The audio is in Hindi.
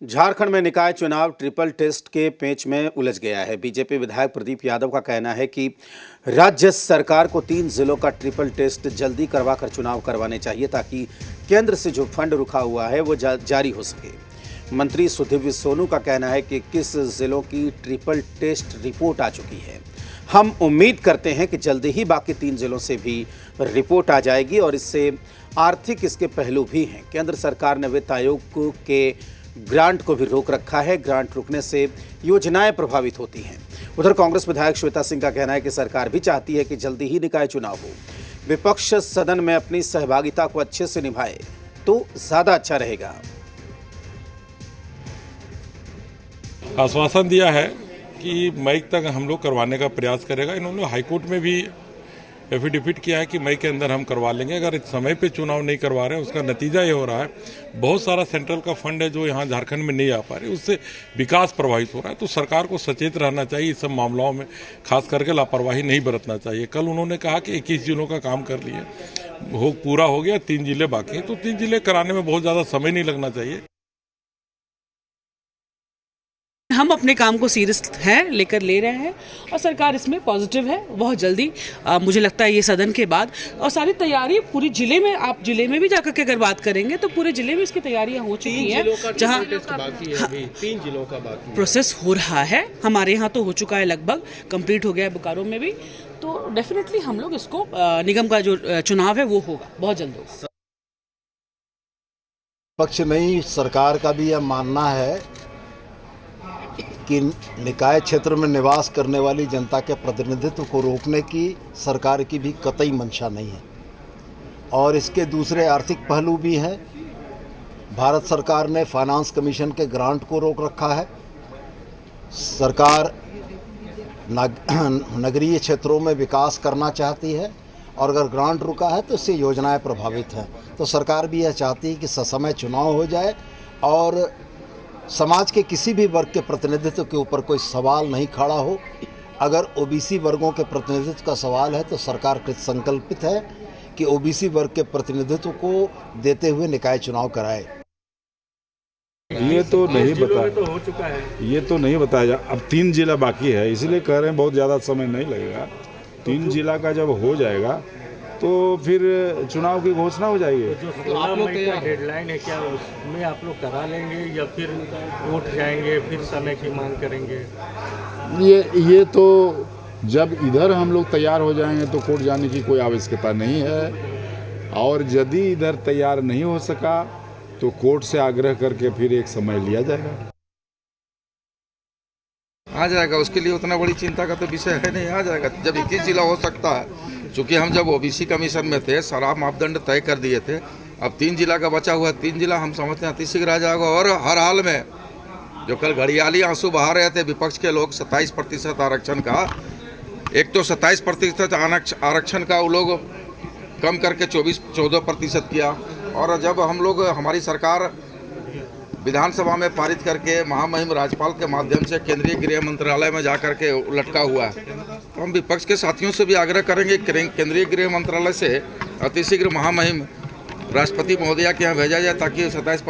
झारखंड में निकाय चुनाव ट्रिपल टेस्ट के पेंच में उलझ गया है। बीजेपी विधायक प्रदीप यादव का कहना है कि राज्य सरकार को 3 जिलों का ट्रिपल टेस्ट जल्दी करवाकर चुनाव करवाने चाहिए ताकि केंद्र से जो फंड रुका हुआ है वो जारी हो सके। मंत्री सुधीर सोनू का कहना है कि 21 जिलों की ट्रिपल टेस्ट रिपोर्ट आ चुकी है। हम उम्मीद करते हैं कि जल्दी ही बाकी 3 जिलों से भी रिपोर्ट आ जाएगी और इससे आर्थिक इसके पहलू भी हैं। केंद्र सरकार ने वित्त आयोग के ग्रांट को भी रोक रखा है। ग्रांट रुकने से योजनाएं प्रभावित होती हैं। उधर कांग्रेस विधायक श्वेता सिंह का कहना है कि सरकार भी चाहती है कि जल्दी ही निकाय चुनाव हो। विपक्ष सदन में अपनी सहभागिता को अच्छे से निभाए तो ज्यादा अच्छा रहेगा। आश्वासन दिया है कि मई तक हम लोग करवाने का प्रयास करेगा। इन्होंने हाईकोर्ट में भी एफिडेविट किया है कि मई के अंदर हम करवा लेंगे। अगर इस समय पे चुनाव नहीं करवा रहे हैं उसका नतीजा ये हो रहा है बहुत सारा सेंट्रल का फंड है जो यहाँ झारखंड में नहीं आ पा रही, उससे विकास प्रभावित हो रहा है। तो सरकार को सचेत रहना चाहिए, इस सब मामलों में खास करके लापरवाही नहीं बरतना चाहिए। कल उन्होंने कहा कि 21 जिलों का काम कर लिए, पूरा हो गया, 3 जिले बाकी हैं, तो 3 जिले कराने में बहुत ज़्यादा समय नहीं लगना चाहिए। हम अपने काम को सीरियस हैं लेकर ले रहे हैं और सरकार इसमें पॉजिटिव है। बहुत जल्दी मुझे लगता है ये सदन के बाद और सारी तैयारी पूरी जिले में, आप जिले में भी जाकर के अगर बात करेंगे तो पूरे जिले में इसकी तैयारियां हो चुकी हैं। जहां 3 जिलों का बाकी प्रोसेस हो रहा है, हमारे यहाँ तो हो चुका है, लगभग कंप्लीट हो गया है बोकारो में भी। तो डेफिनेटली हम लोग इसको निगम का जो चुनाव है वो होगा, बहुत जल्द होगा। पक्ष नहीं, सरकार का भी यह मानना है कि निकाय क्षेत्र में निवास करने वाली जनता के प्रतिनिधित्व को रोकने की सरकार की भी कतई मंशा नहीं है। और इसके दूसरे आर्थिक पहलू भी हैं। भारत सरकार ने फाइनेंस कमीशन के ग्रांट को रोक रखा है। सरकार नगरीय क्षेत्रों में विकास करना चाहती है और अगर ग्रांट रुका है तो इससे योजनाएं प्रभावित हैं। तो सरकार भी यह चाहती है कि ससमय चुनाव हो जाए और समाज के किसी भी वर्ग के प्रतिनिधित्व के ऊपर कोई सवाल नहीं खड़ा हो। अगर ओबीसी वर्गों के प्रतिनिधित्व का सवाल है तो सरकार कृत संकल्पित है कि ओबीसी वर्ग के प्रतिनिधित्व को देते हुए निकाय चुनाव कराए। ये तो नहीं बताया। अब 3 जिला बाकी है, इसलिए कह रहे हैं बहुत ज़्यादा समय नहीं लगेगा। 3 जिला का जब हो जाएगा तो फिर चुनाव की घोषणा हो जाएगी। जो आप लोग का डेडलाइन है, क्या उसमें आप लोग करा लेंगे या फिर कोर्ट जाएंगे, फिर समय की मांग करेंगे? ये तो जब इधर हम लोग तैयार हो जाएंगे तो कोर्ट जाने की कोई आवश्यकता नहीं है। और यदि इधर तैयार नहीं हो सका तो कोर्ट से आग्रह करके फिर एक समय लिया जाएगा। आ जाएगा, उसके लिए उतना बड़ी चिंता का तो विषय है नहीं, आ जाएगा। जब 21 जिला हो सकता है, चूँकि हम जब ओबीसी कमीशन में थे सारा मापदंड तय कर दिए थे। अब 3 जिला का बचा हुआ 3 जिला हम समझते हैं अतिशीघ्र आ जाएगा। और हर हाल में जो कल घड़ियाली आंसू बहा रहे थे विपक्ष के लोग 27% आरक्षण का, एक तो 27% आरक्षण का वो लोग कम करके 14% किया। और जब हम लोग, हमारी सरकार विधानसभा में पारित करके महामहिम राज्यपाल के माध्यम से केंद्रीय गृह मंत्रालय में जाकर के लटका हुआ है, तो हम विपक्ष के साथियों से भी आग्रह करेंगे केंद्रीय गृह मंत्रालय से अतिशीघ्र महामहिम राष्ट्रपति महोदया के यहाँ भेजा जाए ताकि 27